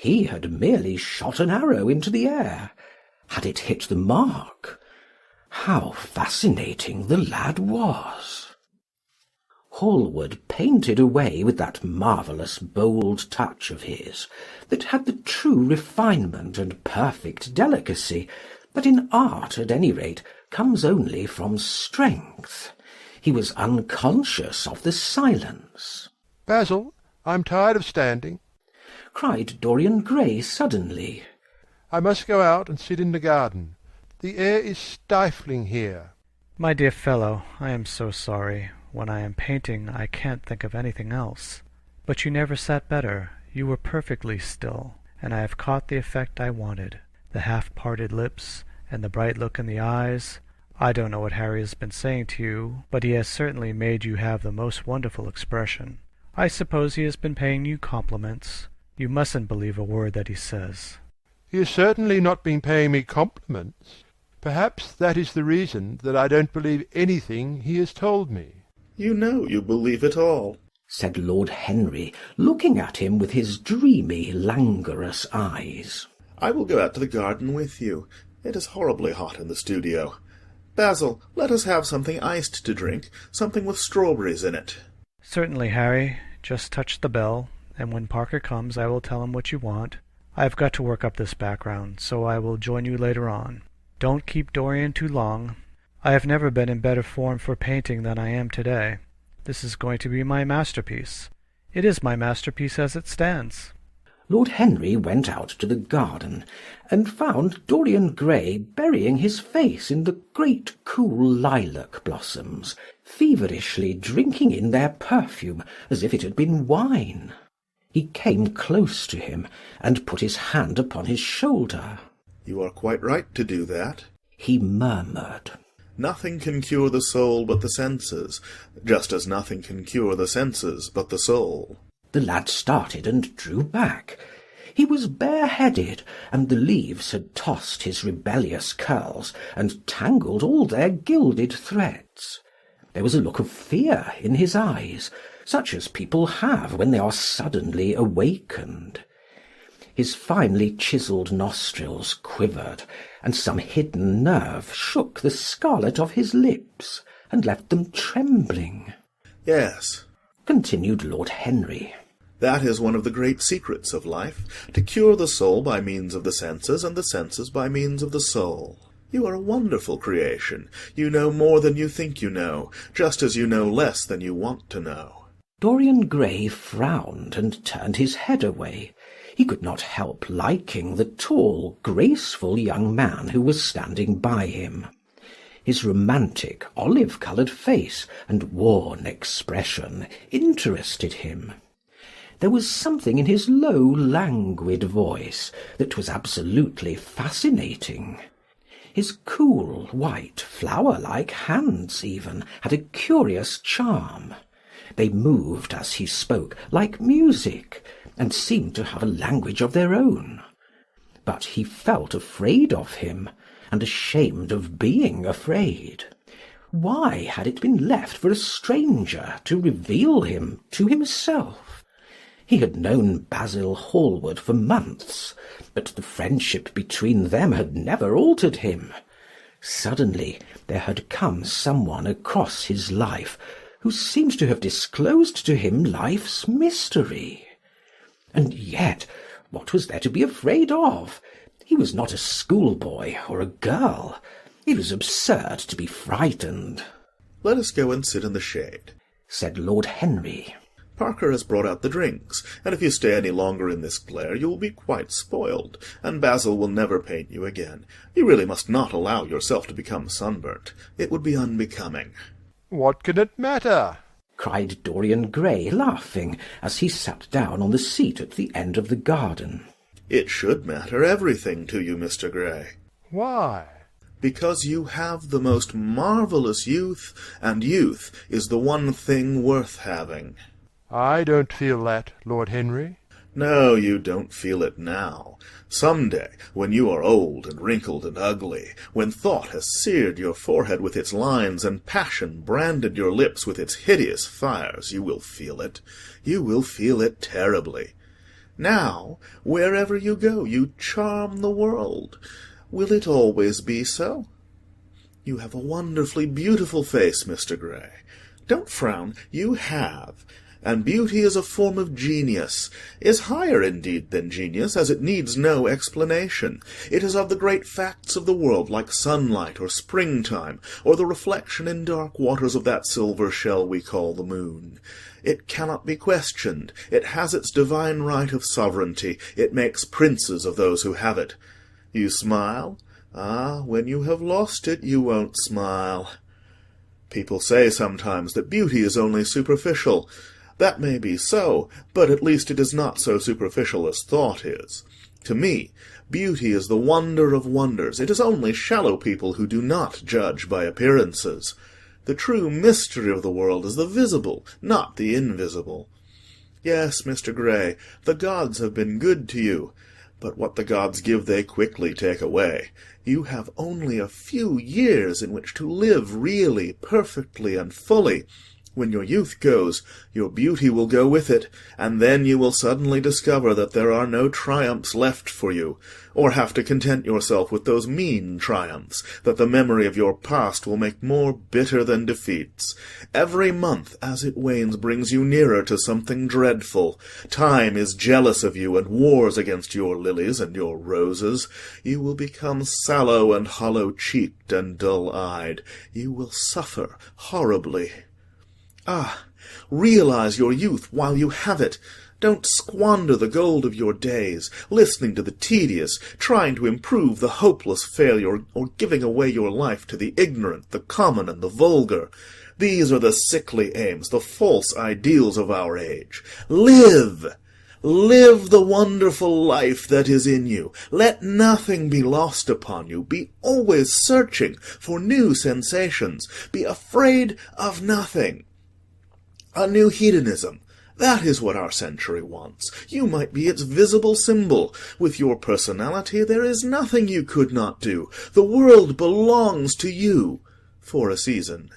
He had merely shot an arrow into the air. Had it hit the mark? How fascinating the lad was! Hallward painted away with that marvellous bold touch of his, that had the true refinement and perfect delicacy that in art, at any rate, comes only from strength. He was unconscious of the silence. "Basil, I'm tired of standing," cried Dorian Gray suddenly. "I must go out and sit in the garden. The air is stifling here." "My dear fellow, I am so sorry. When I am painting I can't think of anything else. But you never sat better. You were perfectly still, and I have caught the effect I wanted. The half-parted lips, and the bright look in the eyes. I don't know what Harry has been saying to you, but he has certainly made you have the most wonderful expression. I suppose he has been paying you compliments. You mustn't believe a word that he says." "He has certainly not been paying me compliments. Perhaps that is the reason that I don't believe anything he has told me." "You know you believe it all," said Lord Henry, looking at him with his dreamy, languorous eyes. "I will go out to the garden with you. It is horribly hot in the studio. Basil, let us have something iced to drink, something with strawberries in it." "Certainly, Harry. Just touch the bell, and when Parker comes I will tell him what you want. I have got to work up this background, so I will join you later on. Don't keep Dorian too long. I have never been in better form for painting than I am today. This is going to be my masterpiece. It is my masterpiece as it stands." Lord Henry went out to the garden, and found Dorian Gray burying his face in the great cool lilac blossoms, feverishly drinking in their perfume as if it had been wine. He came close to him, and put his hand upon his shoulder. "You are quite right to do that," he murmured. "Nothing can cure the soul but the senses, just as nothing can cure the senses but the soul." The lad started and drew back. He was bareheaded, and the leaves had tossed his rebellious curls, and tangled all their gilded threads. There was a look of fear in his eyes, such as people have when they are suddenly awakened. His finely chiselled nostrils quivered, and some hidden nerve shook the scarlet of his lips, and left them trembling. "Yes," continued Lord Henry, "that is one of the great secrets of life, to cure the soul by means of the senses, and the senses by means of the soul. You are a wonderful creation. You know more than you think you know, just as you know less than you want to know." Dorian Gray frowned and turned his head away. He could not help liking the tall, graceful young man who was standing by him. His romantic, olive-coloured face and worn expression interested him. There was something in his low, languid voice that was absolutely fascinating. His cool, white, flower-like hands even had a curious charm. They moved as he spoke like music, and seemed to have a language of their own. But he felt afraid of him, and ashamed of being afraid. Why had it been left for a stranger to reveal him to himself? He had known Basil Hallward for months, but the friendship between them had never altered him. Suddenly there had come someone across his life who seemed to have disclosed to him life's mystery. And yet, what was there to be afraid of? He was not a schoolboy or a girl. It was absurd to be frightened. "Let us go and sit in the shade," said Lord Henry. "Parker has brought out the drinks, and if you stay any longer in this glare you will be quite spoiled, and Basil will never paint you again. You really must not allow yourself to become sunburnt. It would be unbecoming." "What can it matter?" cried Dorian Gray, laughing, as he sat down on the seat at the end of the garden. "It should matter everything to you, Mr. Gray." "Why?" "Because you have the most marvellous youth, and youth is the one thing worth having." "I don't feel that, Lord Henry." "No, you don't feel it now. Some day, when you are old and wrinkled and ugly, when thought has seared your forehead with its lines, and passion branded your lips with its hideous fires, you will feel it. You will feel it terribly. Now, wherever you go, you charm the world. Will it always be so? You have a wonderfully beautiful face, Mr. Gray. Don't frown. You have. And beauty is a form of genius, is higher indeed than genius, as it needs no explanation. It is of the great facts of the world, like sunlight or springtime, or the reflection in dark waters of that silver shell we call the moon. It cannot be questioned. It has its divine right of sovereignty. It makes princes of those who have it. You smile? Ah, when you have lost it, you won't smile. People say sometimes that beauty is only superficial. That may be so, but at least it is not so superficial as thought is. To me, beauty is the wonder of wonders. It is only shallow people who do not judge by appearances. The true mystery of the world is the visible, not the invisible. Yes, Mr. Gray, the gods have been good to you, but what the gods give they quickly take away. You have only a few years in which to live really, perfectly, and fully. When your youth goes, your beauty will go with it, and then you will suddenly discover that there are no triumphs left for you, or have to content yourself with those mean triumphs that the memory of your past will make more bitter than defeats. Every month, as it wanes, brings you nearer to something dreadful. Time is jealous of you and wars against your lilies and your roses. You will become sallow and hollow-cheeked and dull-eyed. You will suffer horribly. Ah, realize your youth while you have it. Don't squander the gold of your days, listening to the tedious, trying to improve the hopeless failure, or giving away your life to the ignorant, the common, and the vulgar. These are the sickly aims, the false ideals of our age. Live! Live the wonderful life that is in you. Let nothing be lost upon you. Be always searching for new sensations. Be afraid of nothing. A new hedonism. That is what our century wants. You might be its visible symbol. With your personality, there is nothing you could not do. The world belongs to you for a season.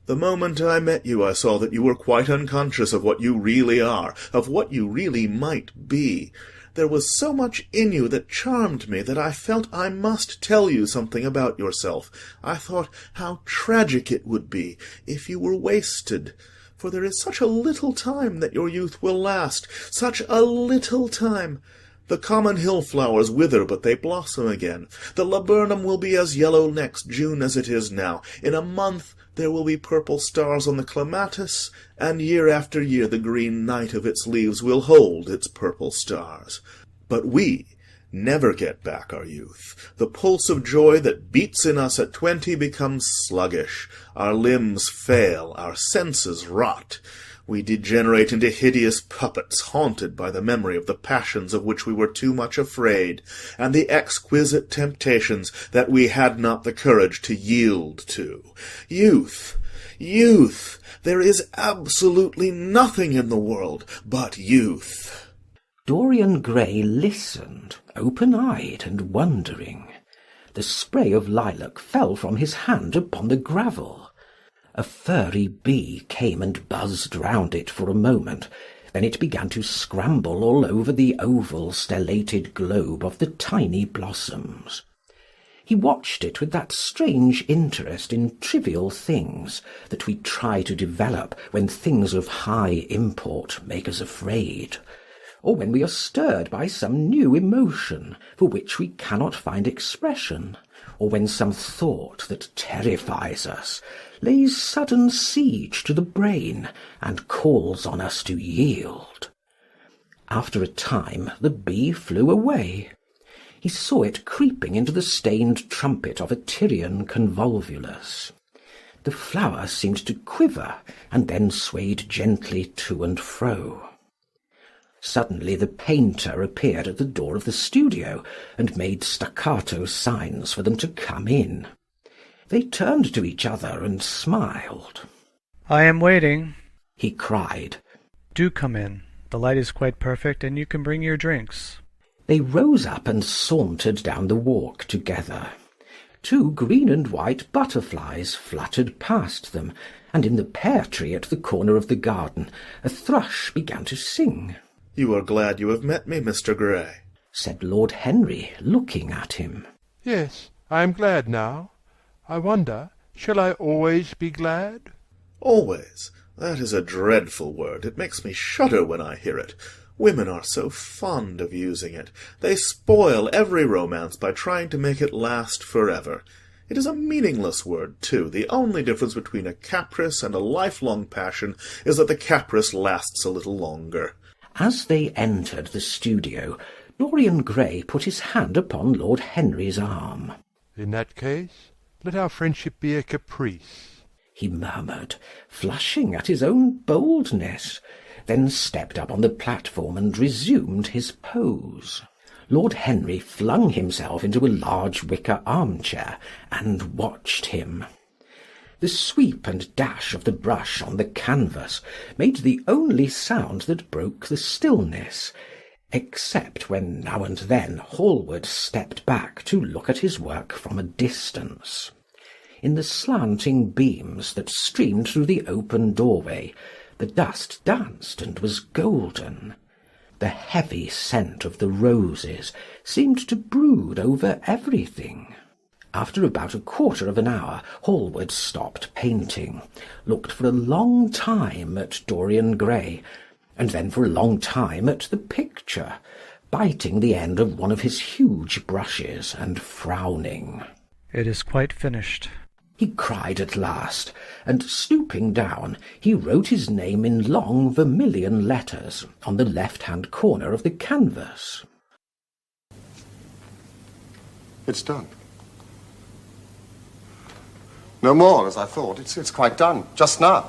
The moment I met you, I saw that you were quite unconscious of what you really are, of what you really might be. There was so much in you that charmed me that I felt I must tell you something about yourself. I thought how tragic it would be if you were wasted. For there is such a little time that your youth will last, such a little time. The common hill-flowers wither, but they blossom again. The laburnum will be as yellow next June as it is now. In a month there will be purple stars on the clematis, and year after year the green night of its leaves will hold its purple stars. But we never get back our youth. The pulse of joy that beats in us at 20 becomes sluggish. Our limbs fail, our senses rot. We degenerate into hideous puppets, haunted by the memory of the passions of which we were too much afraid, and the exquisite temptations that we had not the courage to yield to. Youth! Youth! There is absolutely nothing in the world but youth. Dorian Gray listened, open-eyed and wondering. The spray of lilac fell from his hand upon the gravel. A furry bee came and buzzed round it for a moment, then it began to scramble all over the oval stellated globe of the tiny blossoms. He watched it with that strange interest in trivial things that we try to develop when things of high import make us afraid, or when we are stirred by some new emotion for which we cannot find expression, or when some thought that terrifies us lays sudden siege to the brain and calls on us to yield. After a time the bee flew away. He saw it creeping into the stained trumpet of a Tyrian convolvulus. The flower seemed to quiver, and then swayed gently to and fro. Suddenly the painter appeared at the door of the studio, and made staccato signs for them to come in. They turned to each other and smiled. "I am waiting," he cried. "Do come in. The light is quite perfect, and you can bring your drinks." They rose up and sauntered down the walk together. 2 green and white butterflies fluttered past them, and in the pear tree at the corner of the garden a thrush began to sing. You are glad you have met me, Mr. Gray, said Lord Henry, looking at him. Yes, I am glad now. I wonder, shall I always be glad? Always. That is a dreadful word. It makes me shudder when I hear it. Women are so fond of using it. They spoil every romance by trying to make it last forever. It is a meaningless word, too. The only difference between a caprice and a lifelong passion is that the caprice lasts a little longer. As they entered the studio, Dorian Gray put his hand upon Lord Henry's arm. In that case, let our friendship be a caprice, he murmured, flushing at his own boldness, then stepped up on the platform and resumed his pose. Lord Henry flung himself into a large wicker armchair and watched him. The sweep and dash of the brush on the canvas made the only sound that broke the stillness, except when now and then Hallward stepped back to look at his work from a distance. In the slanting beams that streamed through the open doorway, the dust danced and was golden. The heavy scent of the roses seemed to brood over everything. After about a quarter of an hour, Hallward stopped painting, looked for a long time at Dorian Gray, and then for a long time at the picture, biting the end of one of his huge brushes and frowning. "It is quite finished," he cried at last, and stooping down, he wrote his name in long vermilion letters on the left-hand corner of the canvas. It's done. No more, as I thought. It's quite done, just now.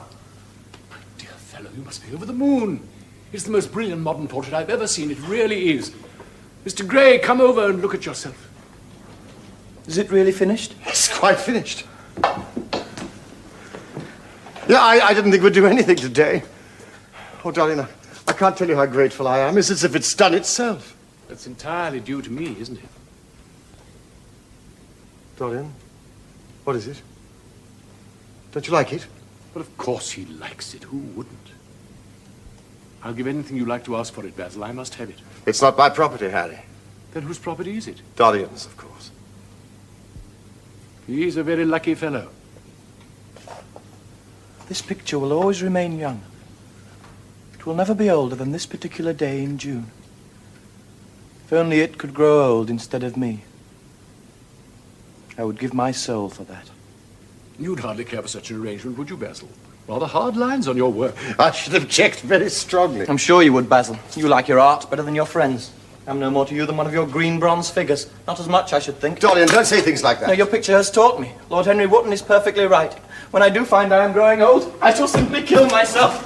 My dear fellow, you must be over the moon. It's the most brilliant modern portrait I've ever seen. It really is. Mr. Gray, come over and look at yourself. Is it really finished? It's quite finished. Yeah, I didn't think we'd do anything today. Oh, darling, I can't tell you how grateful I am. It's as if it's done itself. That's entirely due to me, isn't it? Dorian, what is it? Don't you like it? Well, of course he likes it. Who wouldn't? I'll give anything you like to ask for it, Basil. I must have it. It's not my property, Harry. Then whose property is it? Dorian's, of course. He's a very lucky fellow. This picture will always remain young. It will never be older than this particular day in June. If only it could grow old instead of me. I would give my soul for that. You'd hardly care for such an arrangement, would you, Basil? Rather hard lines on your work. I should object very strongly. I'm sure you would, Basil. You like your art better than your friends. I'm no more to you than one of your green bronze figures. Not as much, I should think. Dorian, don't say things like that. No, your picture has taught me. Lord Henry Wotton is perfectly right. When I do find I am growing old, I shall simply kill myself.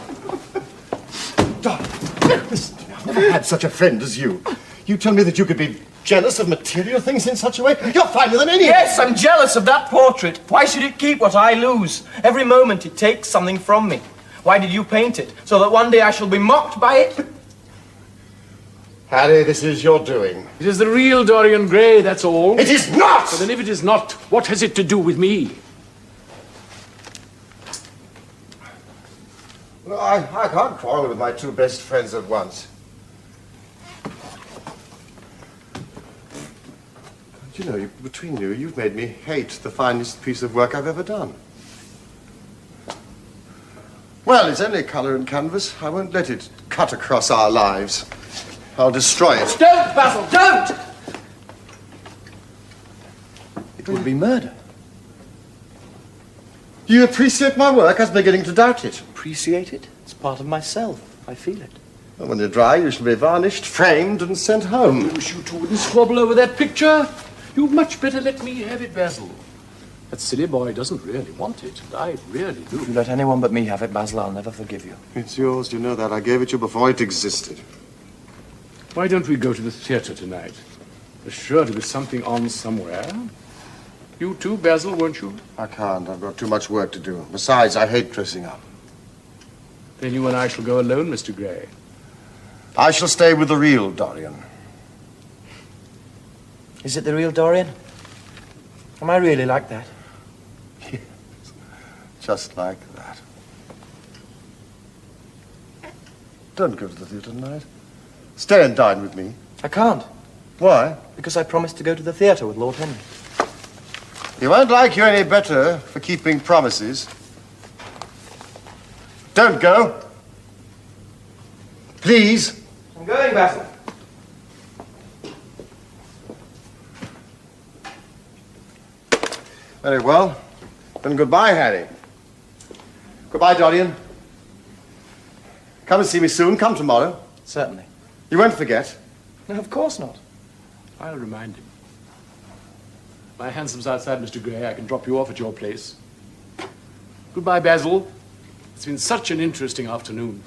Dorian, listen, I've never had such a friend as you. You tell me that you could be jealous of material things in such a way? You're finer than any. Yes, I'm jealous of that portrait. Why should it keep what I lose? Every moment it takes something from me. Why did you paint it? So that one day I shall be mocked by it? Harry, this is your doing. It is the real Dorian Gray, that's all. It is not! But then if it is not, what has it to do with me? No, I can't quarrel with my two best friends at once. You know, between you, you've made me hate the finest piece of work I've ever done. Well, it's only colour and canvas. I won't let it cut across our lives. I'll destroy it. Don't, Basil, don't! It would be murder. You appreciate my work? I was beginning to doubt it. Appreciate it? It's part of myself. I feel it. Well, when you're dry, you shall be varnished, framed, and sent home. I wish you two wouldn't squabble over that picture. You'd much better let me have it, Basil. That silly boy doesn't really want it, and I really do. If you let anyone but me have it, Basil, I'll never forgive you. It's yours, you know that. I gave it you before it existed. Why don't we go to the theatre tonight? There's sure to be something on somewhere. You too, Basil, won't you? I can't. I've got too much work to do. Besides, I hate dressing up. Then you and I shall go alone, Mr. Gray. I shall stay with the real Dorian. Is it the real Dorian? Am I really like that? Yes, just like that. Don't go to the theatre tonight. Stay and dine with me. I can't, Why? because I promised to go to the theatre with Lord Henry. He won't like you any better for keeping promises. Don't go. Please. I'm going, Basil. Very well. Then goodbye, Harry. Goodbye, Dorian. Come and see me soon. Come tomorrow. Certainly. You won't forget. No, of course not. I'll remind him. My handsome's outside, Mr. Gray. I can drop you off at your place. Goodbye, Basil. It's been such an interesting afternoon.